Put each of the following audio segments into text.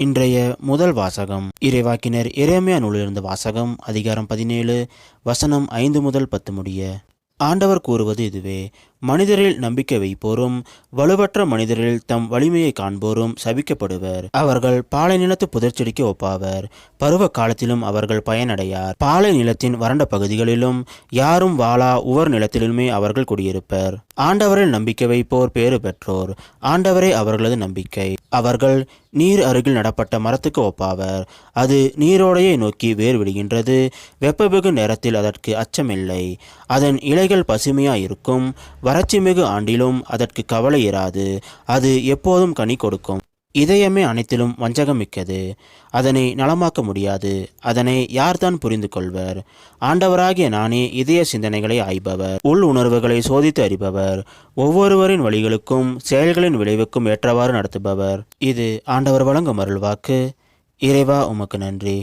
இன்றைய முதல் வாசகம் இறைவாக்கினர் எரேமியா நூலிலிருந்து வாசகம் அதிகாரம் 17 வசனம் 5 முதல் 10 முடிய. ஆண்டவர் கூறுவது இதுவே: மனிதரில் நம்பிக்கை வைப்போரும் வலுவற்ற மனிதரில் தம் வலிமையை காண்போரும் சபிக்கப்படுவர். அவர்கள் பாலை நிலத்து புதர்ச்செடிக்கு ஒப்பாவர். பருவ காலத்திலும் அவர்கள் பயனடையார். பாலை நிலத்தின் வறண்ட பகுதிகளிலும் யாரும் வாழா உவர் நிலத்திலுமே அவர்கள் குடியிருப்பர். ஆண்டவரில் நம்பிக்கை வைப்போர் பேறு பெற்றோர். ஆண்டவரே அவர்களது நம்பிக்கை. அவர்கள் நீர் அருகில் நடப்பட்ட மரத்துக்கு ஒப்பாவர். அது நீரோடையை நோக்கி வேர் விடுகின்றது. வெப்பமிகு நேரத்தில் அதற்கு அச்சமில்லை. அதன் இலைகள் பசுமையாயிருக்கும். வறட்சிமிகு ஆண்டிலும் அதற்கு கவலை இராது. அது எப்போதும் கனி கொடுக்கும். இதயமே அனைத்திலும் வஞ்சகம் மிக்கது. அதனை நலமாக்க முடியாது. அதனை யார்தான் புரிந்து கொள்வர்? ஆண்டவராகிய நானே இதய சிந்தனைகளை ஆய்பவர், உள் உணர்வுகளை சோதித்து அறிபவர், ஒவ்வொருவரின் வழிகளுக்கும் செயல்களின் விளைவுக்கும் ஏற்றவாறு நடத்துபவர். இது ஆண்டவர் வழங்கும் அருள்வாக்கு. இறைவா, உமக்கு நன்றி.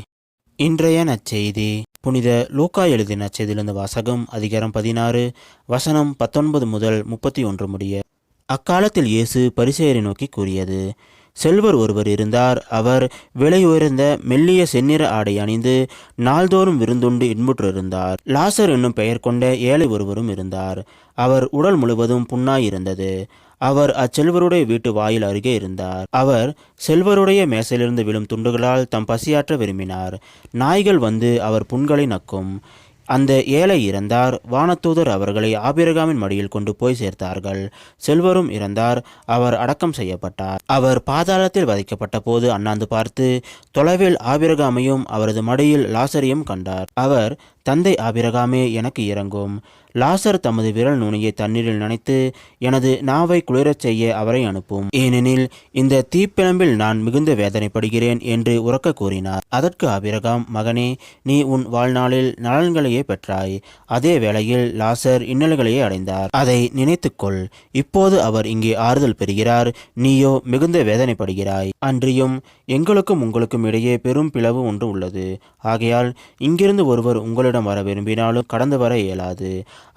இன்றைய நற்செய்தி புனித லூக்கா எழுதிய நற்செய்தியிலிருந்து வாசகம் அதிகாரம் 16 வசனம் 19 முதல் 31 முடிய. அக்காலத்தில் இயேசு பரிசேயரை நோக்கி கூறியது: செல்வர் ஒருவர் இருந்தார். அவர் விலை உயர்ந்த மெல்லிய செந்நிற ஆடை அணிந்து நாள்தோறும் விருந்துண்டு இன்புற்றிருந்தார். லாசர் என்னும் பெயர் கொண்ட ஏழை ஒருவரும் இருந்தார். அவர் உடல் முழுவதும் புண்ணாயிருந்தது. அவர் அச்செல்வருடைய வீட்டு வாயில் அருகே இருந்தார். அவர் செல்வருடைய மேசையிலிருந்து விழும் துண்டுகளால் தம் பசியாற்ற விரும்பினார். நாய்கள் வந்து அவர் புண்களை நக்கும். அந்த ஏழை இறந்தார். வானதூதர் அவர்களை ஆபிரகாமின் மடியில் கொண்டு போய் சேர்த்தார்கள். செல்வரும் இறந்தார். அவர் அடக்கம் செய்யப்பட்டார். அவர் பாதாளத்தில் வதைக்கப்பட்ட போது அண்ணாந்து பார்த்து தொலைவில் ஆபிரகாமையும் அவரது மடியில் லாசரையும் கண்டார். அவர்: தந்தை ஆபிரகாமே, எனக்கு இரங்கும். லாசர் தமது விரல் நுனியை தண்ணீரில் நனைத்து எனது நாவை குளிரச் செய்ய அவரை அனுப்பும். ஏனெனில் இந்த தீப்பிழம்பில் நான் மிகுந்த வேதனைப்படுகிறேன் என்று உரக்க கூறினார். அதற்கு ஆபிரகாம்: மகனே, நீ உன் வாழ்நாளில் நலன்களையே பெற்றாய். அதே வேளையில் லாசர் இன்னல்களையே அடைந்தார். அதை நினைத்துக்கொள். இப்போது அவர் இங்கே ஆறுதல் பெறுகிறார். நீயோ மிகுந்த வேதனைப்படுகிறாய். அன்றியும் எங்களுக்கும் உங்களுக்கும் இடையே பெரும் பிளவு ஒன்று உள்ளது. ஆகையால் இங்கிருந்து ஒருவர் உங்களிடம் வர விரும்பினாலும் கடந்து வர இயலாது.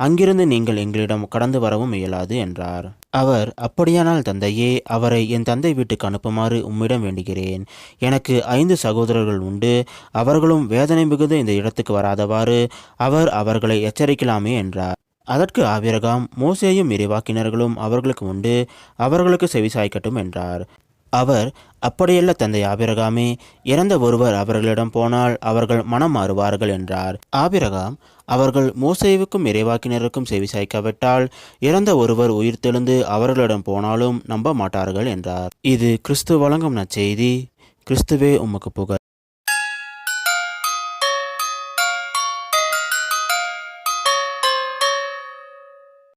அங்கிருந்து நீங்கள் எங்களிடம் கடந்து வரவும் இயலாது என்றார். அவர்: அப்படியானால் தந்தையே, அவரை என் தந்தை வீட்டுக்கு அனுப்புமாறு உம்மிடம் வேண்டுகிறேன். எனக்கு 5 சகோதரர்கள் உண்டு. அவர்களும் வேதனை மிகுந்த இந்த இடத்துக்கு வராதவாறு அவர் அவர்களை எச்சரிக்கலாமே என்றார். அதற்கு ஆபிரகாம்: மோசேயும் இறைவாக்கினர்களும் அவர்களுக்கு உண்டு. அவர்களுக்கு செவிசாய்க்கட்டும் என்றார். அவர்: அப்படியல்ல தந்தை ஆபிரகாமே, இறந்த ஒருவர் அவர்களிடம் போனால் அவர்கள் மனம் மாறுவார்கள் என்றார். ஆபிரகாம்: அவர்கள் மோசேவுக்கும் இறைவாக்கினருக்கும் செவிசாய்க்காவிட்டால் இறந்த ஒருவர் உயிர்த்தெழுந்து அவர்களிடம் போனாலும் நம்ப மாட்டார்கள் என்றார். இது கிறிஸ்து வழங்கும் நற்செய்தி. கிறிஸ்துவே, உமக்கு புகழ்.